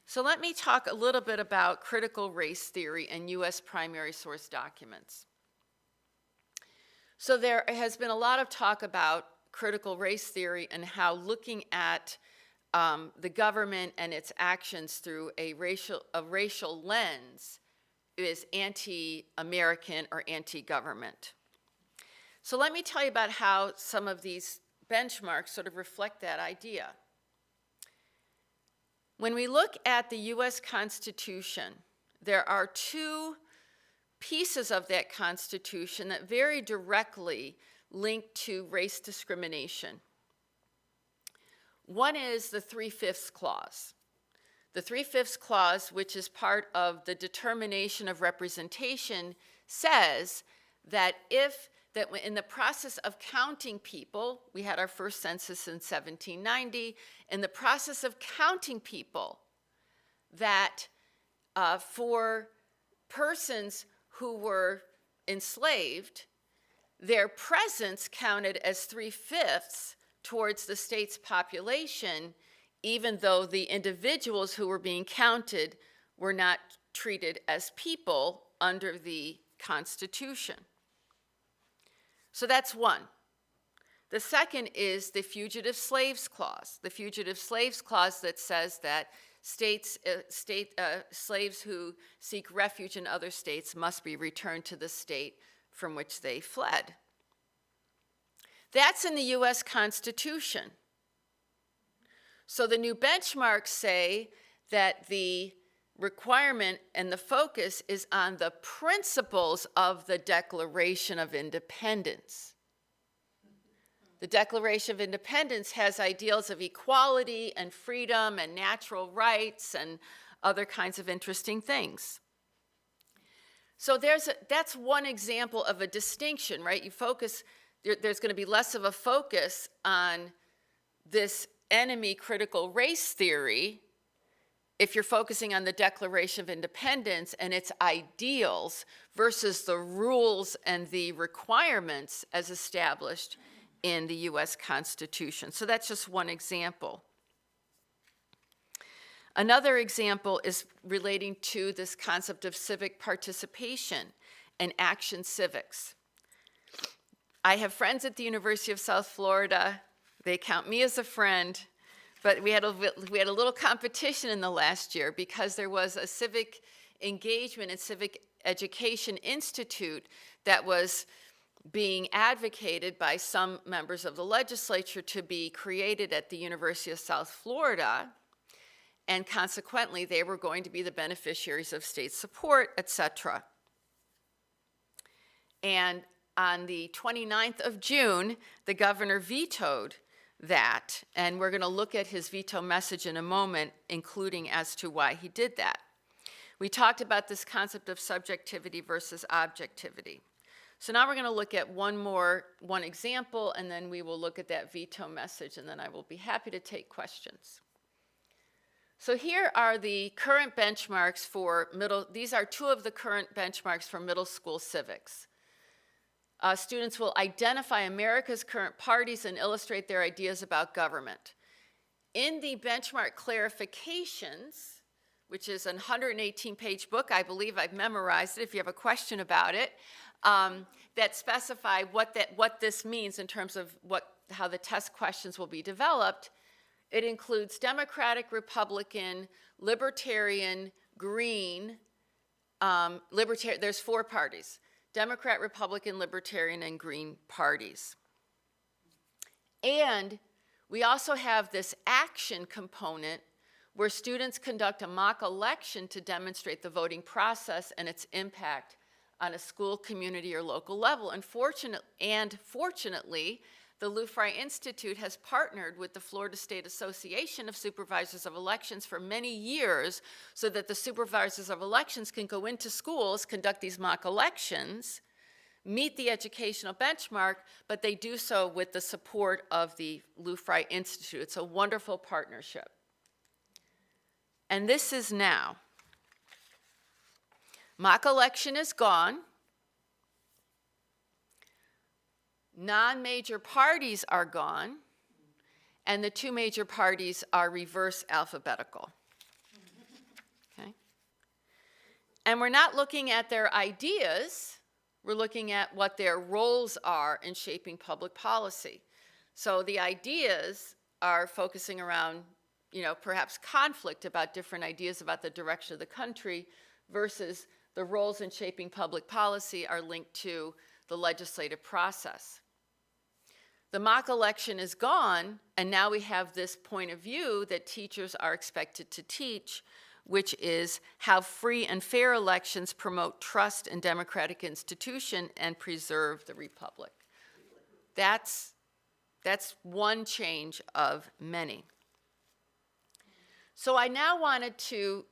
S12: So let me talk a little bit about critical race theory and U.S. primary source documents. So there has been a lot of talk about critical race theory and how looking at the government and its actions through a racial lens is anti-American or anti-government. So let me tell you about how some of these benchmarks sort of reflect that idea. When we look at the U.S. Constitution, there are two pieces of that Constitution that very directly link to race discrimination. One is the 3/5 clause. The 3/5 clause, which is part of the determination of representation, says that in the process of counting people, we had our first census in 1790, in the process of counting people, that for persons who were enslaved, their presence counted as 3/5 towards the state's population, even though the individuals who were being counted were not treated as people under the Constitution. So that's one. The second is the Fugitive Slaves Clause. The Fugitive Slaves Clause that says that slaves who seek refuge in other states must be returned to the state from which they fled. That's in the U.S. Constitution. So the new benchmarks say that the requirement and the focus is on the principles of the Declaration of Independence. The Declaration of Independence has ideals of equality and freedom and natural rights and other kinds of interesting things. So that's one example of a distinction, right? There's going to be less of a focus on this enemy critical race theory if you're focusing on the Declaration of Independence and its ideals versus the rules and the requirements as established in the U.S. Constitution. So that's just one example. Another example is relating to this concept of civic participation and action civics. I have friends at the University of South Florida. They count me as a friend. But we had a little competition in the last year because there was a civic engagement and civic education institute that was being advocated by some members of the legislature to be created at the University of South Florida, and consequently they were going to be the beneficiaries of state support, etc. And on the 29th of June, the governor vetoed that, and we're going to look at his veto message in a moment, including as to why he did that. We talked about this concept of subjectivity versus objectivity. So now we're going to look at one example, and then we will look at that veto message, and then I will be happy to take questions. So here are the current benchmarks for these are two of the current benchmarks for middle school civics. Students will identify America's current parties and illustrate their ideas about government. In the benchmark clarifications, which is a 118-page book, I believe I've memorized it if you have a question about it, that specify what this means in terms of how the test questions will be developed. It includes Democratic, Republican, Libertarian, Green, there's 4 parties. Democrat, Republican, Libertarian, and Green parties. And we also have this action component where students conduct a mock election to demonstrate the voting process and its impact on a school, community, or local level. And fortunately, the Lou Fry Institute has partnered with the Florida State Association of Supervisors of Elections for many years so that the supervisors of elections can go into schools, conduct these mock elections, meet the educational benchmark, but they do so with the support of the Lou Fry Institute. It's a wonderful partnership. And this is now. Mock election is gone. Non-major parties are gone. And the two major parties are reverse alphabetical. Okay? And we're not looking at their ideas. We're looking at what their roles are in shaping public policy. So the ideas are focusing around, perhaps conflict about different ideas about the direction of the country, versus the roles in shaping public policy are linked to the legislative process. The mock election is gone, and now we have this point of view that teachers are expected to teach, which is how free and fair elections promote trust in democratic institutions and preserve the republic. That's one change of many. So I now wanted to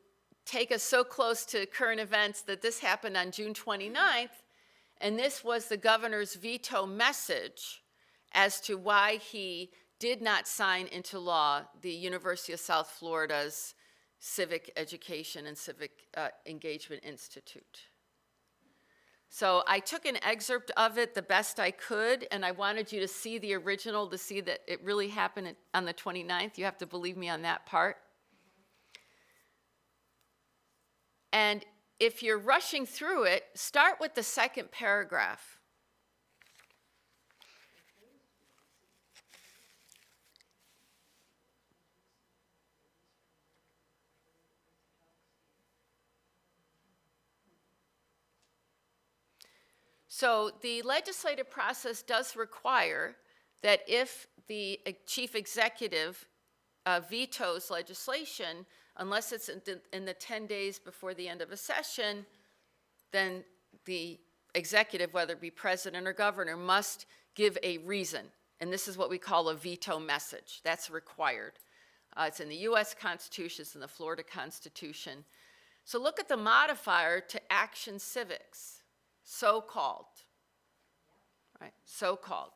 S12: take us so close to current events that this happened on June 29th, and this was the governor's veto message as to why he did not sign into law the University of South Florida's Civic Education and Civic Engagement Institute. So I took an excerpt of it the best I could, and I wanted you to see the original to see that it really happened on the 29th. You have to believe me on that part. And if you're rushing through it, start with the second paragraph. So the legislative process does require that if the chief executive vetoes legislation, unless it's in the 10 days before the end of a session, then the executive, whether it be president or governor, must give a reason. And this is what we call a veto message. That's required. It's in the US Constitution, it's in the Florida Constitution. So look at the modifier to action civics, so-called, right? So-called.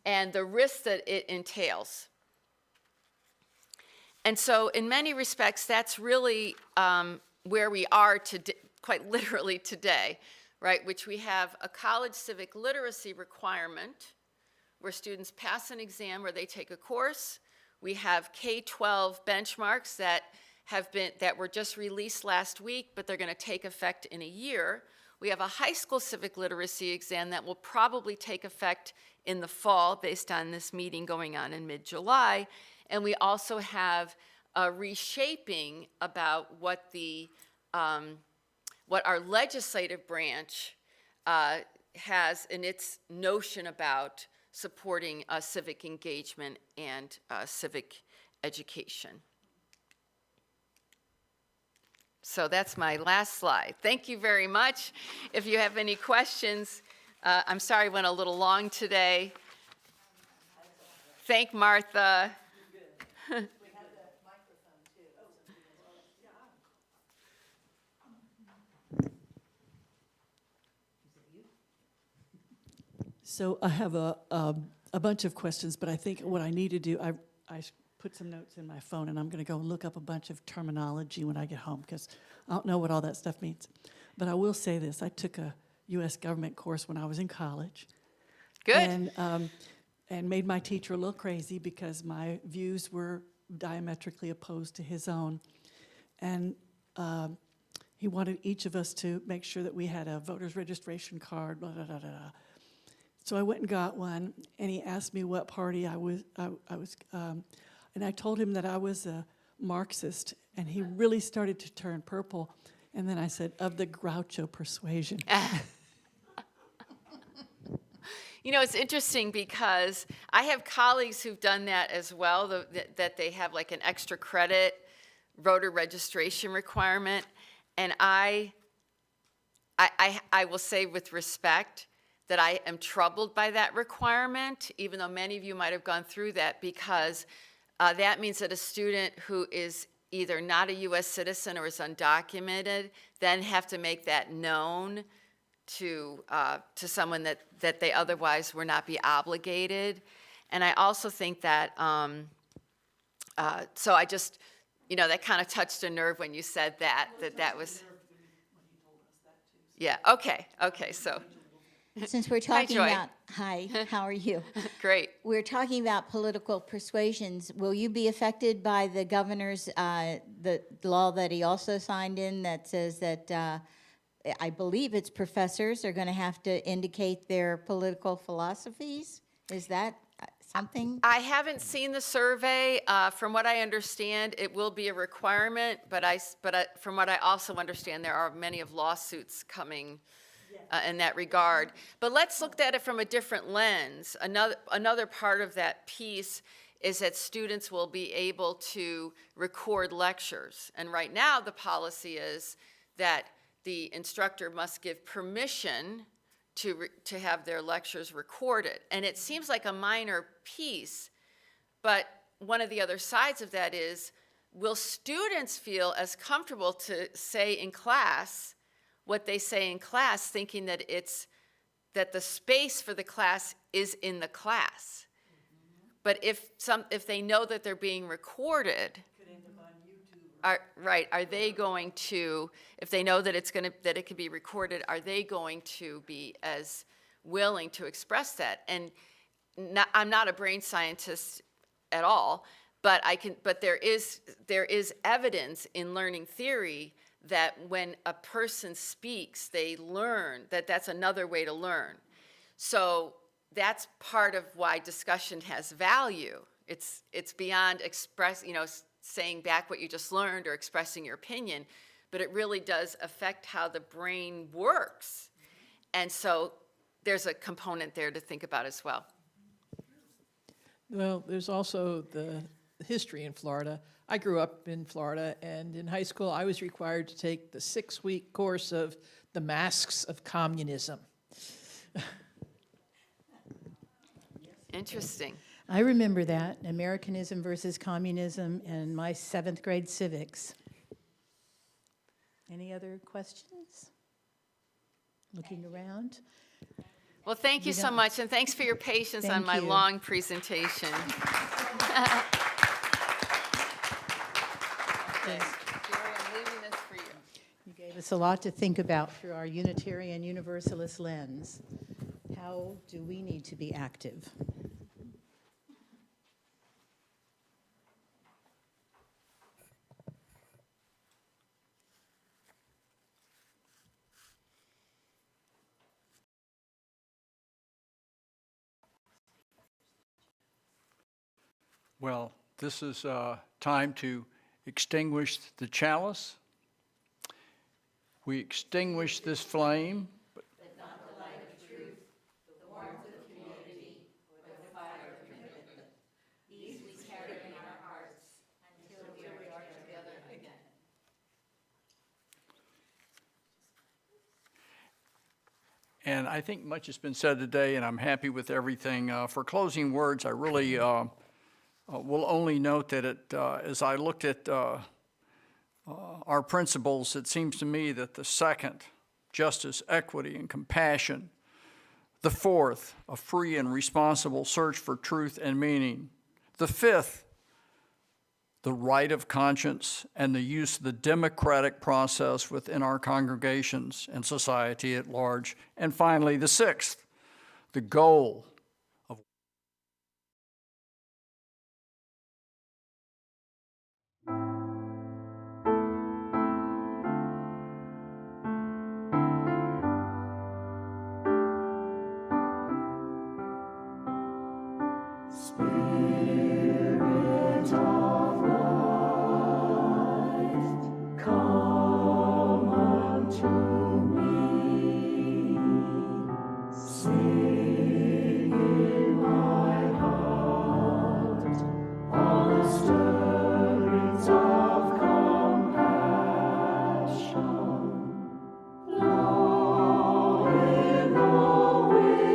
S12: And the risk that it entails. And so in many respects, that's really where we are today, quite literally today, right? Which we have a college civic literacy requirement where students pass an exam where they take a course. We have K-12 benchmarks that were just released last week, but they're going to take effect in a year. We have a high school civic literacy exam that will probably take effect in the fall based on this meeting going on in mid-July. And we also have a reshaping about what our legislative branch has in its notion about supporting civic engagement and civic education. So that's my last slide. Thank you very much. If you have any questions, I'm sorry I went a little long today. Thank Martha.
S13: So I have a bunch of questions, but I think what I need to do, I put some notes in my phone, and I'm going to go look up a bunch of terminology when I get home, because I don't know what all that stuff means. But I will say this. I took a U.S. government course when I was in college.
S12: Good.
S13: And made my teacher a little crazy because my views were diametrically opposed to his own. And he wanted each of us to make sure that we had a voter's registration card, blah, blah, blah, blah. So I went and got one, and he asked me what party I was, and I told him that I was a Marxist, and he really started to turn purple. And then I said, of the Groucho persuasion.
S12: You know, it's interesting because I have colleagues who've done that as well, that they have like an extra credit voter registration requirement. And I will say with respect, that I am troubled by that requirement, even though many of you might have gone through that, because that means that a student who is either not a U.S. citizen or is undocumented then have to make that known to someone that they otherwise would not be obligated. And I also think that, so I just, that kind of touched a nerve when you said that was. Yeah, okay, so.
S4: Since we're
S12: Hi,
S4: talking
S12: Joy.
S4: about, hi, how are you?
S12: Great.
S4: We're talking about political persuasions. Will you be affected by the governor's, the law that he also signed in that says that, I believe it's professors are going to have to indicate their political philosophies? Is that something?
S12: I haven't seen the survey. From what I understand, it will be a requirement, but from what I also understand, there are many of lawsuits coming in that regard. But let's look at it from a different lens. Another part of that piece is that students will be able to record lectures. And right now, the policy is that the instructor must give permission to have their lectures recorded. And it seems like a minor piece, but one of the other sides of that is, will students feel as comfortable to say in class what they say in class, thinking that that the space for the class is in the class? But if they know that they're being recorded, are they going to, if they know that that it can be recorded, are they going to be as willing to express that? And I'm not a brain scientist at all, but there is evidence in learning theory that when a person speaks, they learn, that's another way to learn. So that's part of why discussion has value. It's beyond saying back what you just learned or expressing your opinion, but it really does affect how the brain works. And so there's a component there to think about as well.
S14: Well, there's also the history in Florida. I grew up in Florida, and in high school I was required to take the 6-week course of the masks of communism.
S12: Interesting.
S2: I remember that, Americanism versus communism, in my 7th grade civics. Any other questions? Looking around.
S12: Well, thank you so much, and thanks for your patience on my long presentation. Jerry, I'm leaving this for you.
S2: You gave us a lot to think about through our Unitarian Universalist lens. How do we need to be active?
S1: Well, this is time to extinguish the chalice. We extinguish this flame.
S4: But not the light of truth, the warmth of community, or the fire of commitment. These we carry in our hearts until we are together again.
S1: And I think much has been said today, and I'm happy with everything. For closing words, I really will only note that as I looked at our principles, it seems to me that the second, justice, equity, and compassion; the fourth, a free and responsible search for truth and meaning; the fifth, the right of conscience and the use of the democratic process within our congregations and society at large; and finally, the sixth, the goal of
S5: Low in the wind.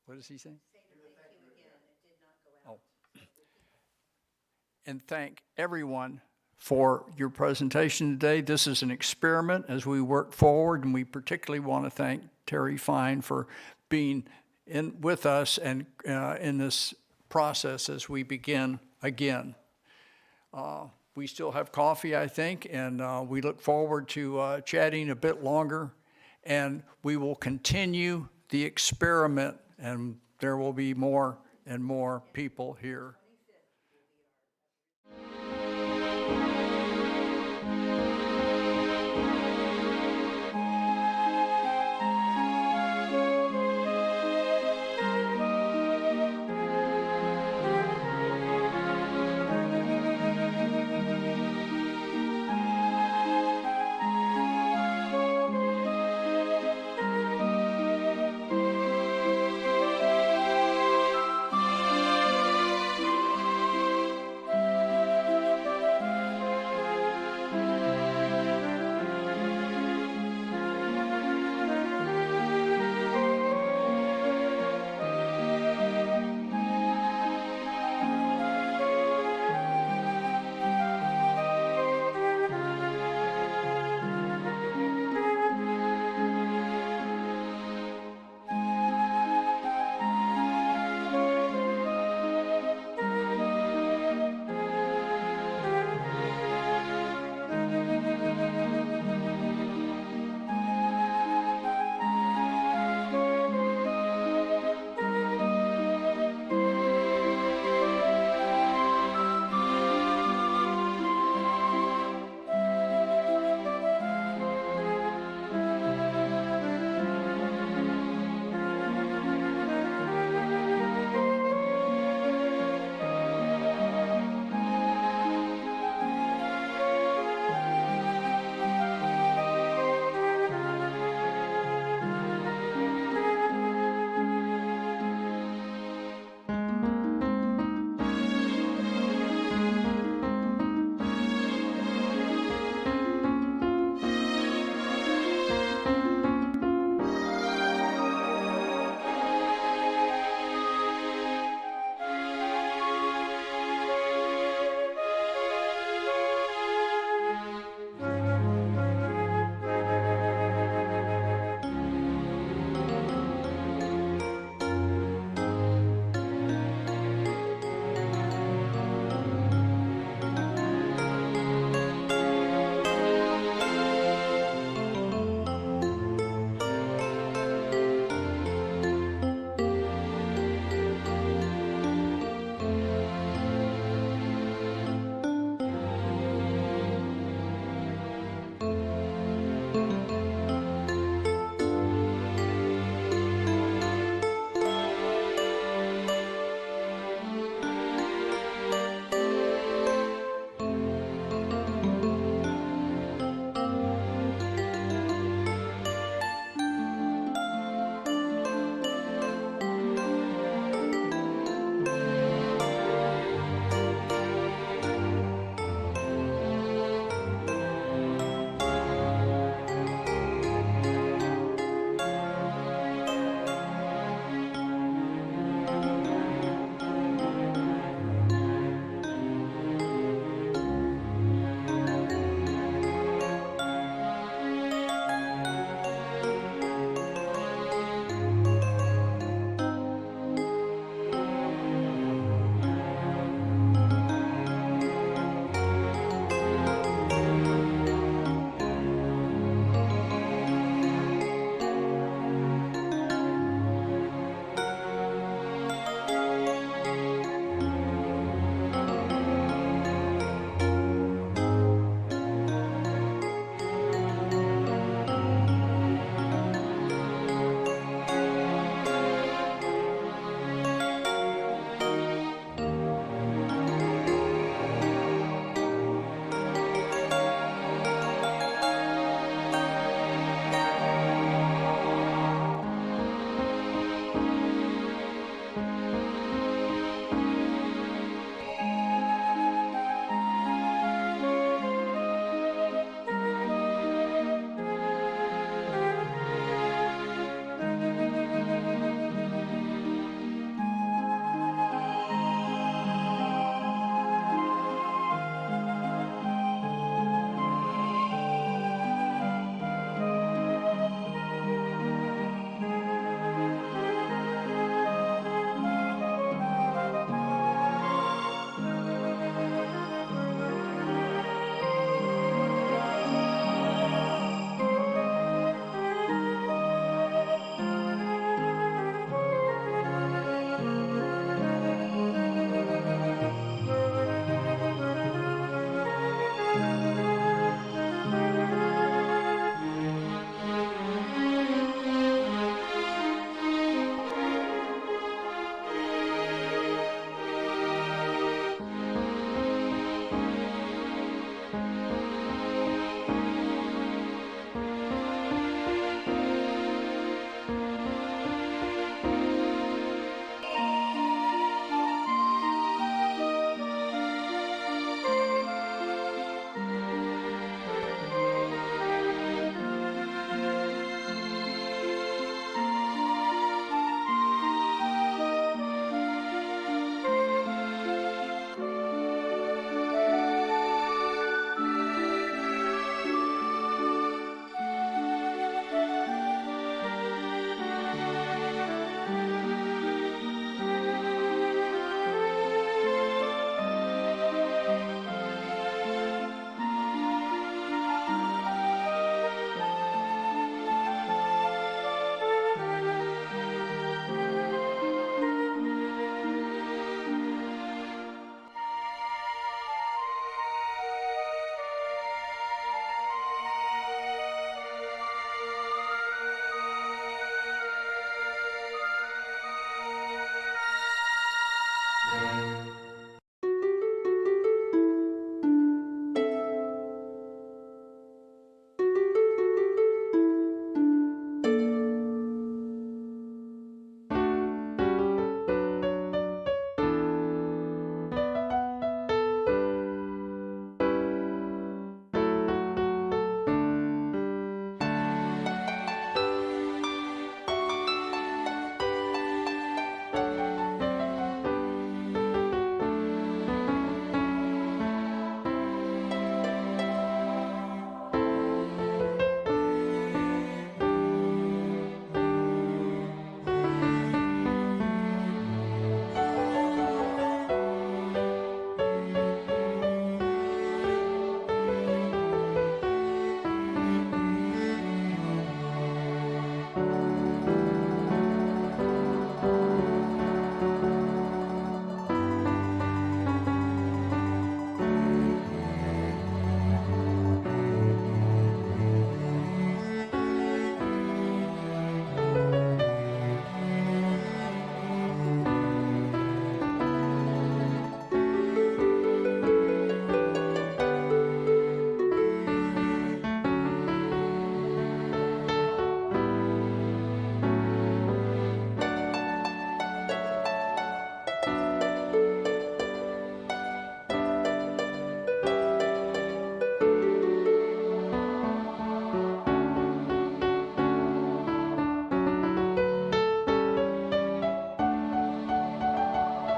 S1: What does he say? Oh. And thank everyone for your presentation today. This is an experiment as we work forward, and we particularly want to thank Terri Fine for being with us and in this process as we begin again. We still have coffee, I think, and we look forward to chatting a bit longer, and we will continue the experiment, and there will be more and more people here